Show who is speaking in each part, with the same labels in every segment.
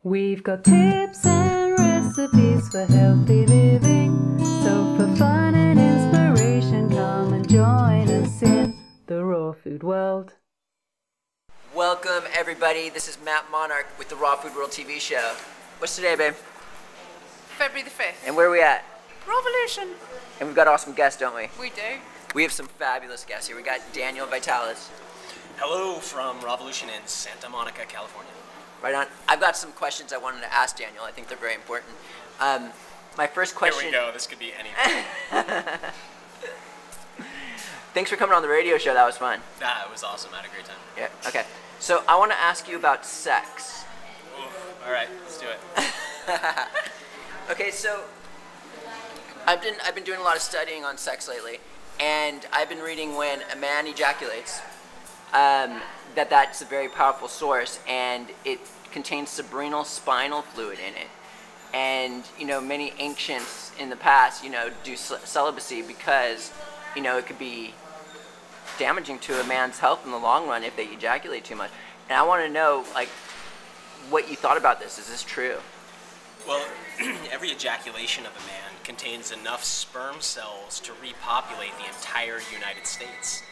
Speaker 1: We've got tips and recipes for healthy living. So for fun and inspiration, come and join us in the raw food world.
Speaker 2: Welcome everybody, this is Matt Monarch with the Raw Food World TV show. What's today, babe?
Speaker 3: February the 5th.
Speaker 2: And where are we at?
Speaker 3: Revolution.
Speaker 2: And we've got awesome guests, don't we?
Speaker 3: We do.
Speaker 2: We have some fabulous guests here. We got Daniel Vitalis.
Speaker 4: Hello from Revolution in Santa Monica, California.
Speaker 2: Right on. I've got some questions I wanted to ask Daniel. I think they're very important. My first question...
Speaker 4: Here we go. This could be anything.
Speaker 2: Thanks for coming on the radio show. That was fun.
Speaker 4: It was awesome. I had a great time.
Speaker 2: Yeah. Okay. So I want to ask you about sex.
Speaker 4: Ooh, all right, let's do it.
Speaker 2: Okay, so I've been doing a lot of studying on sex lately, and I've been reading when a man ejaculates, that's a very powerful source, and it contains cerebral spinal fluid in it. And many ancients in the past, do celibacy because, it could be damaging to a man's health in the long run if they ejaculate too much. And I want to know, what you thought about this. Is this true?
Speaker 4: Well, every ejaculation of a man contains enough sperm cells to repopulate the entire United States.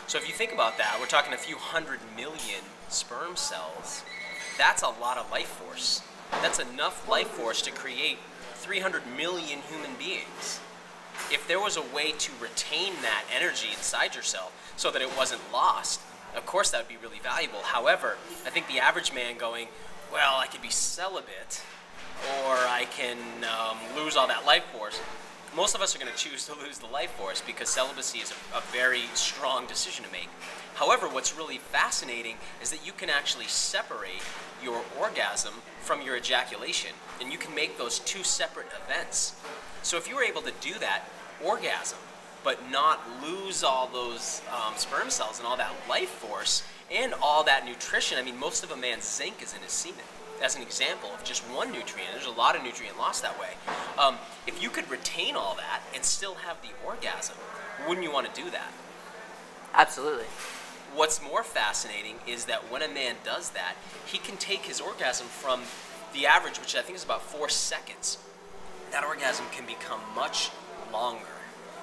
Speaker 4: So if you think about that, we're talking a few 100 million sperm cells. That's a lot of life force. That's enough life force to create 300 million human beings. If there was a way to retain that energy inside yourself so that it wasn't lost, of course that would be really valuable. However, I think the average man going, well, I could be celibate, or I can lose all that life force. Most of us are going to choose to lose the life force because celibacy is a very strong decision to make. However, what's really fascinating is that you can actually separate your orgasm from your ejaculation, and you can make those two separate events. So if you were able to do that, orgasm, but not lose all those sperm cells and all that life force and all that nutrition. I mean, most of a man's zinc is in his semen. As an example of just one nutrient, there's a lot of nutrient loss that way. If you could retain all that and still have the orgasm, wouldn't you want to do that?
Speaker 2: Absolutely.
Speaker 4: What's more fascinating is that when a man does that, he can take his orgasm from the average, which I think is about 4 seconds. That orgasm can become much longer.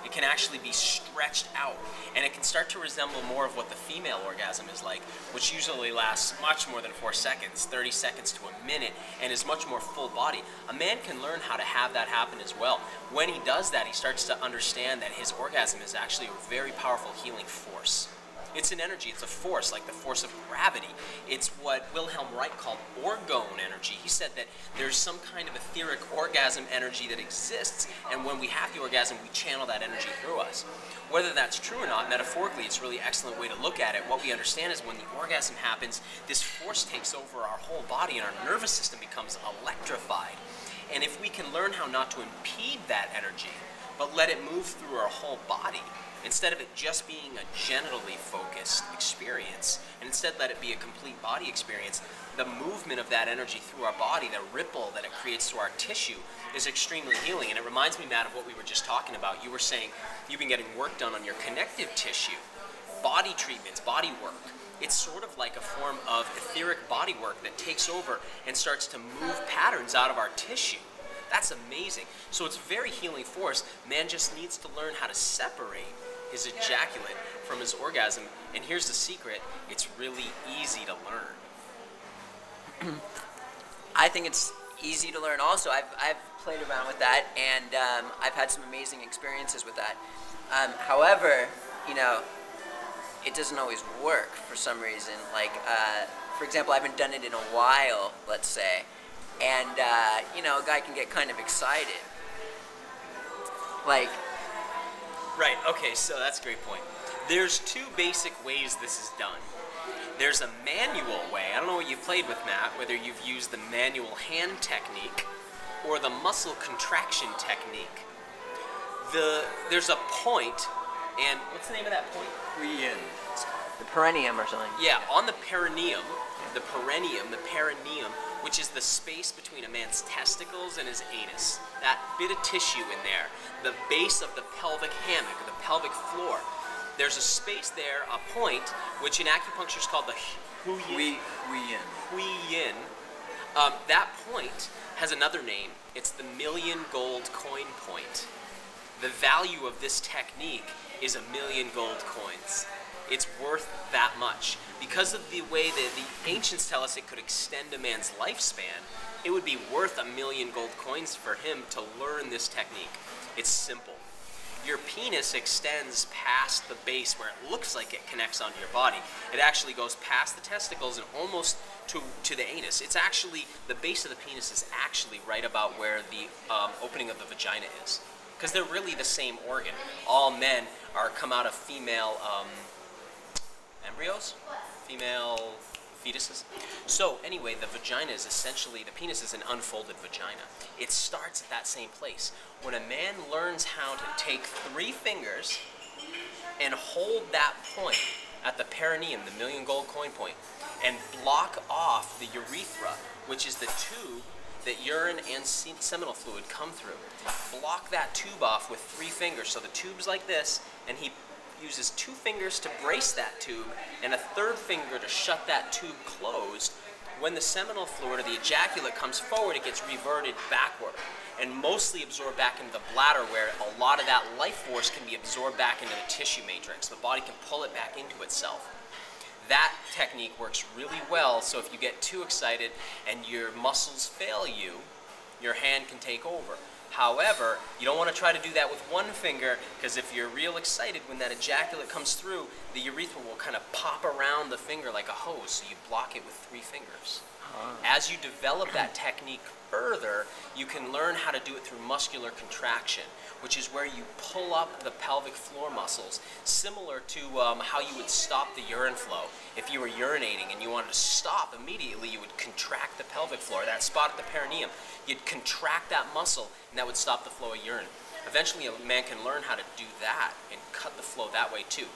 Speaker 4: It can actually be stretched out, and it can start to resemble more of what the female orgasm is like, which usually lasts much more than 4 seconds, 30 seconds to a minute, and is much more full body. A man can learn how to have that happen as well. When he does that, he starts to understand that his orgasm is actually a very powerful healing force. It's an energy, it's a force, like the force of gravity. It's what Wilhelm Reich called orgone energy. He said that there's some kind of etheric orgasm energy that exists, and when we have the orgasm, we channel that energy through us. Whether that's true or not, metaphorically, it's a really excellent way to look at it. What we understand is when the orgasm happens, this force takes over our whole body, and our nervous system becomes electrified. And if we can learn how not to impede that energy, but let it move through our whole body, instead of it just being a genitally focused experience, and instead let it be a complete body experience, the movement of that energy through our body, the ripple that it creates through our tissue, is extremely healing. And it reminds me, Matt, of what we were just talking about. You were saying you've been getting work done on your connective tissue, body treatments, body work. It's sort of like a form of etheric body work that takes over and starts to move patterns out of our tissue. That's amazing. So it's a very healing force. Man just needs to learn how to separate his ejaculate from his orgasm. And here's the secret, it's really easy to learn.
Speaker 2: I think it's easy to learn also. I've played around with that, and I've had some amazing experiences with that. However, it doesn't always work for some reason. For example, I haven't done it in a while, let's say, and a guy can get kind of excited.
Speaker 4: Right, okay, so that's a great point. There's two basic ways this is done. There's a manual way. I don't know what you've played with, Matt, whether you've used the manual hand technique or the muscle contraction technique. There's a point, and what's the name of that point?
Speaker 2: The perineum or something.
Speaker 4: Yeah, on the perineum, the perineum, which is the space between a man's testicles and his anus. That bit of tissue in there, the base of the pelvic hammock, the pelvic floor. There's a space there, a point, which in acupuncture is called the Hui Yin. That point has another name. It's the million gold coin point. The value of this technique is 1,000,000 gold coins. It's worth that much. Because of the way that the ancients tell us it could extend a man's lifespan, it would be worth 1,000,000 gold coins for him to learn this technique. It's simple. Your penis extends past the base where it looks like it connects onto your body. It actually goes past the testicles and almost to the anus. It's actually, the base of the penis is actually right about where the opening of the vagina is. Because they're really the same organ. All men come out of female embryos, female fetuses. So anyway, the vagina is essentially, the penis is an unfolded vagina. It starts at that same place. When a man learns how to take 3 fingers and hold that point at the perineum, the 1,000,000 gold coin point, and block off the urethra, which is the tube that urine and seminal fluid come through. Block that tube off with 3 fingers. So the tube's like this, and he uses 2 fingers to brace that tube and a 3rd finger to shut that tube closed. When the seminal fluid or the ejaculate comes forward, it gets reverted backward and mostly absorbed back into the bladder, where a lot of that life force can be absorbed back into the tissue matrix. The body can pull it back into itself. That technique works really well, so if you get too excited and your muscles fail you, your hand can take over. However, you don't want to try to do that with 1 finger, because if you're real excited when that ejaculate comes through, the urethra will kind of pop around the finger like a hose, so you block it with 3 fingers. As you develop that technique further, you can learn how to do it through muscular contraction, which is where you pull up the pelvic floor muscles, similar to how you would stop the urine flow. If you were urinating and you wanted to stop immediately, you would contract the pelvic floor, that spot at the perineum. You'd contract that muscle, and that would stop the flow of urine. Eventually, a man can learn how to do that and cut the flow that way too.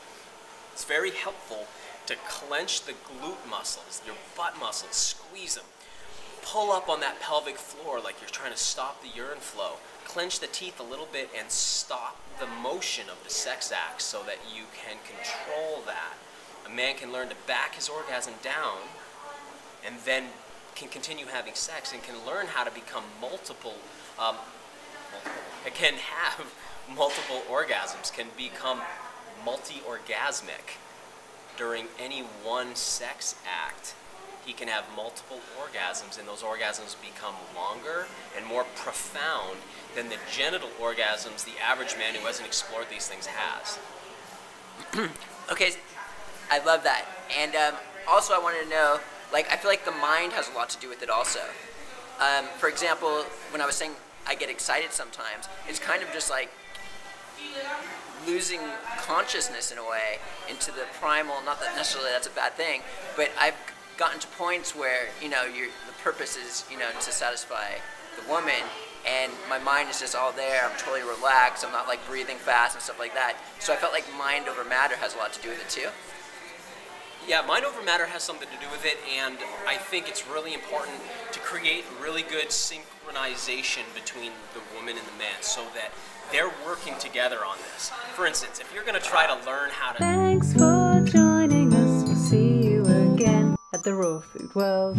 Speaker 4: It's very helpful to clench the glute muscles, your butt muscles, squeeze them. Pull up on that pelvic floor like you're trying to stop the urine flow. Clench the teeth a little bit and stop the motion of the sex act so that you can control that. A man can learn to back his orgasm down and then can continue having sex and can learn how to become can have multiple orgasms, can become multi-orgasmic during any one sex act. He can have multiple orgasms, and those orgasms become longer and more profound than the genital orgasms the average man who hasn't explored these things has.
Speaker 2: Okay, I love that. And also I wanted to know, like, I feel like the mind has a lot to do with it also. For example, when I was saying I get excited sometimes, it's kind of just like losing consciousness in a way into the primal, not that necessarily that's a bad thing, but I've gotten to points where, you know, the purpose is, you know, to satisfy the woman, and my mind is just all there, I'm totally relaxed, I'm not like breathing fast and stuff like that. So I felt like mind over matter has a lot to do with it too.
Speaker 4: Yeah, mind over matter has something to do with it, and I think it's really important to create really good synchronization between the woman and the man so that they're working together on this. For instance, if you're going to try to learn how to...
Speaker 1: Thanks for joining us. We'll see you again at the Raw Food World.